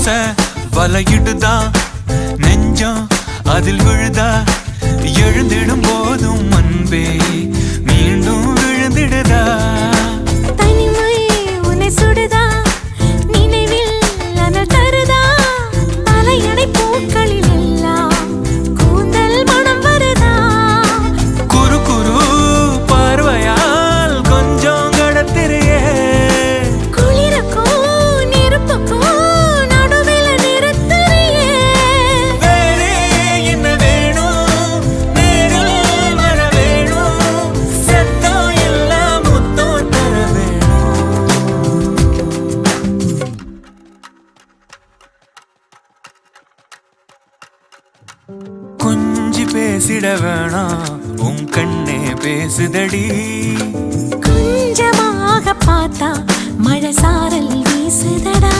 ஆசை வலையிடுதா நெஞ்சம் அதில் விழுதா எழுந்திடும் போதும் அன்பே மீண்டும் விழுந்திடுதா தனிமை உன்னை சுடுதா நினைவில் அனல் தருதா தலையணை பூக்களில் எல்லாம் கூந்தல் மனம் வருதா குறு குறு பார்வையால் கொஞ்சம் கடத்திரியே குளிருக்கும் நெருப்புக்கும் நடுவில் நிறுத்தறியே வேறே என்ன வேணும் நேரில் வர வேணும் சத்தம் எல்லாம் முத்தம் தர வேணும் கொஞ்சி பேசிட வேணாம் உன் கண்ணே பேசுதடி கொஞ்சமாக பார்த்தா மழை சாரல் வீசுதடா